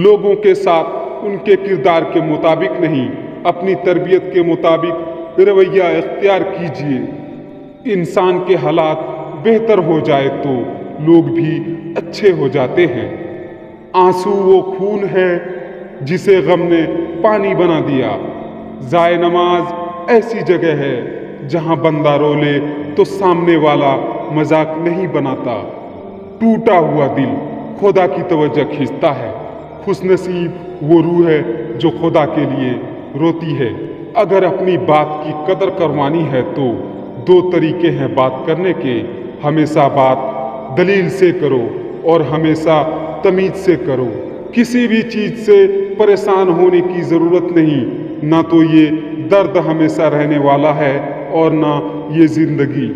لوگوں کے ساتھ ان کے کردار کے مطابق نہیں، اپنی تربیت کے مطابق رویہ اختیار کیجیے۔ انسان کے حالات بہتر ہو جائے تو لوگ بھی اچھے ہو جاتے ہیں۔ آنسو وہ خون ہے جسے غم نے پانی بنا دیا۔ جائے نماز ایسی جگہ ہے جہاں بندہ رو لے تو سامنے والا مذاق نہیں بناتا۔ ٹوٹا ہوا دل خدا کی توجہ کھینچتا ہے۔ خوش نصیب وہ روح ہے جو خدا کے لیے روتی ہے۔ اگر اپنی بات کی قدر کروانی ہے تو 2 طریقے ہیں بات کرنے کے۔ ہمیشہ بات دلیل سے کرو اور ہمیشہ تمیز سے کرو۔ کسی بھی چیز سے پریشان ہونے کی ضرورت نہیں، نہ تو یہ درد ہمیشہ رہنے والا ہے اور نہ یہ زندگی۔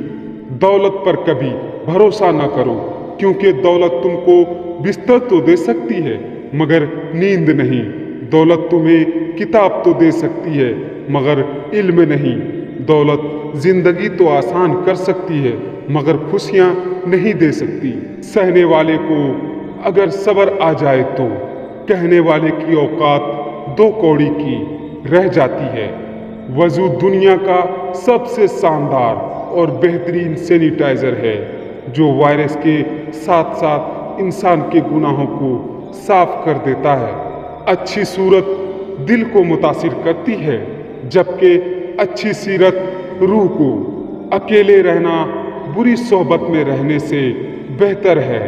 دولت پر کبھی بھروسہ نہ کرو، کیونکہ دولت تم کو بستر تو دے سکتی ہے مگر نیند نہیں۔ دولت تمہیں کتاب تو دے سکتی ہے مگر علم نہیں۔ دولت زندگی تو آسان کر سکتی ہے مگر خوشیاں نہیں دے سکتی۔ سہنے والے کو اگر صبر آ جائے تو کہنے والے کی اوقات 2 کوڑی کی رہ جاتی ہے۔ وضو دنیا کا سب سے شاندار اور بہترین سینیٹائزر ہے جو وائرس کے ساتھ ساتھ انسان کے گناہوں کو صاف کر دیتا ہے۔ اچھی صورت دل کو متاثر کرتی ہے جبکہ اچھی سیرت روح کو۔ اکیلے رہنا بری صحبت میں رہنے سے بہتر ہے۔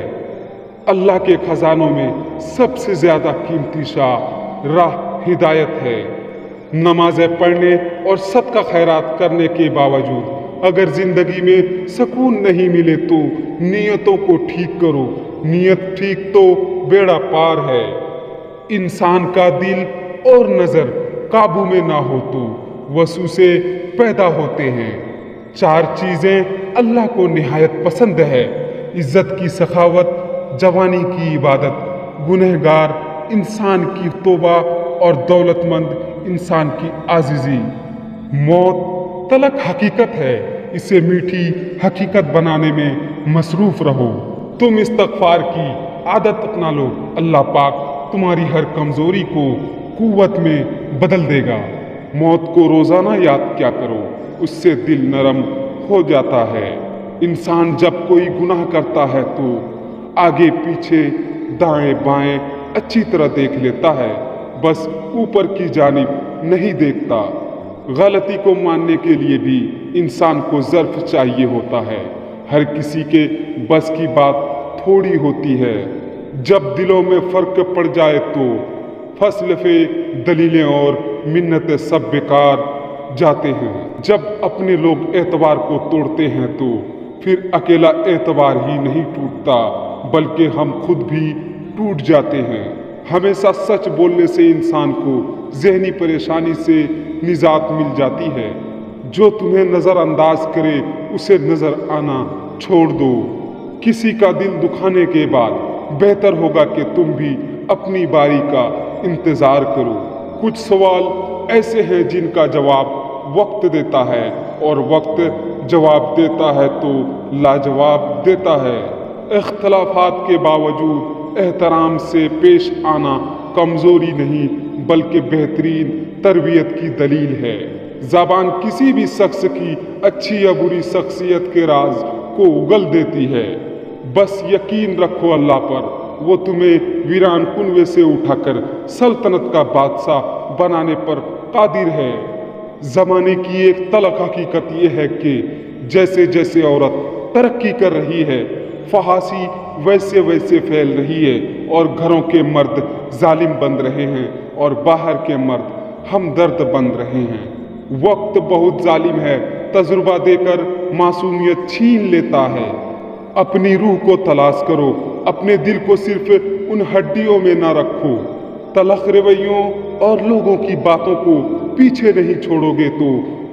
اللہ کے خزانوں میں سب سے زیادہ قیمتی راہ ہدایت ہے۔ نمازیں پڑھنے اور صدقہ خیرات کرنے کے باوجود اگر زندگی میں سکون نہیں ملے تو نیتوں کو ٹھیک کرو۔ نیت ٹھیک تو بیڑا پار ہے۔ انسان کا دل اور نظر قابو میں نہ ہو تو وسوسے پیدا ہوتے ہیں۔ 4 چیزیں اللہ کو نہایت پسند ہے: عزت کی سخاوت، جوانی کی عبادت، گنہگار انسان کی توبہ اور دولت مند انسان کی عاجزی۔ موت تلخ حقیقت ہے، اسے میٹھی حقیقت بنانے میں مصروف رہو۔ تم استغفار کی عادت اپنا لو، اللہ پاک تمہاری ہر کمزوری کو قوت میں بدل دے گا۔ موت کو روزانہ یاد کیا کرو، اس سے دل نرم ہو جاتا ہے۔ انسان جب کوئی گناہ کرتا ہے تو آگے پیچھے دائیں بائیں اچھی طرح دیکھ لیتا ہے، بس اوپر کی جانب نہیں دیکھتا۔ غلطی کو ماننے کے لیے بھی انسان کو ظرف چاہیے ہوتا ہے۔ ہر کسی کے بس کی بات تھوڑی ہوتی ہے۔ جب دلوں میں فرق پڑ جائے تو فلسفے، دلیلیں اور منتیں سب بیکار جاتے ہیں۔ جب اپنے لوگ اعتبار کو توڑتے ہیں تو پھر اکیلا اعتبار ہی نہیں ٹوٹتا بلکہ ہم خود بھی ٹوٹ جاتے ہیں۔ ہمیشہ سچ بولنے سے انسان کو ذہنی پریشانی سے نجات مل جاتی ہے۔ جو تمہیں نظر انداز کرے اسے نظر آنا چھوڑ دو۔ کسی کا دل دکھانے کے بعد بہتر ہوگا کہ تم بھی اپنی باری کا انتظار کرو۔ کچھ سوال ایسے ہیں جن کا جواب وقت دیتا ہے اور وقت جواب دیتا ہے تو لاجواب دیتا ہے۔ اختلافات کے باوجود احترام سے پیش آنا کمزوری نہیں بلکہ بہترین تربیت کی دلیل ہے۔ زبان کسی بھی شخص کی اچھی یا بری شخصیت کے راز کو اگل دیتی ہے۔ بس یقین رکھو اللہ پر، وہ تمہیں ویران کنویں سے اٹھا کر سلطنت کا بادشاہ بنانے پر قادر ہے۔ زمانے کی ایک تلخ حقیقت یہ ہے کہ جیسے جیسے عورت ترقی کر رہی ہے، فحاشی ویسے ویسے پھیل رہی ہے اور گھروں کے مرد ظالم بن رہے ہیں اور باہر کے مرد ہمدرد بن رہے ہیں۔ وقت بہت ظالم ہے، تجربہ دے کر معصومیت چھین لیتا ہے۔ اپنی روح کو تلاش کرو، اپنے دل کو صرف ان ہڈیوں میں نہ رکھو۔ تلخ رویوں اور لوگوں کی باتوں کو پیچھے نہیں چھوڑو گے تو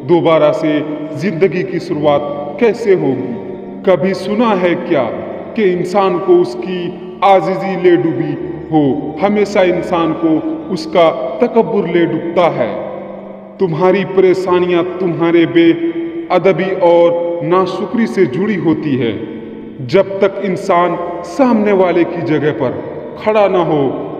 دوبارہ سے زندگی کی شروعات کیسے ہوگی؟ کبھی سنا ہے کیا کہ انسان کو اس کی عاجزی لے ڈوبی ہو؟ ہمیشہ انسان کو اس کا تکبر لے ڈوبتا ہے۔ تمہاری پریشانیاں تمہارے بے ادبی اور ناشکری سے جڑی ہوتی ہے۔ جب تک انسان سامنے والے کی جگہ پر کھڑا نہ ہو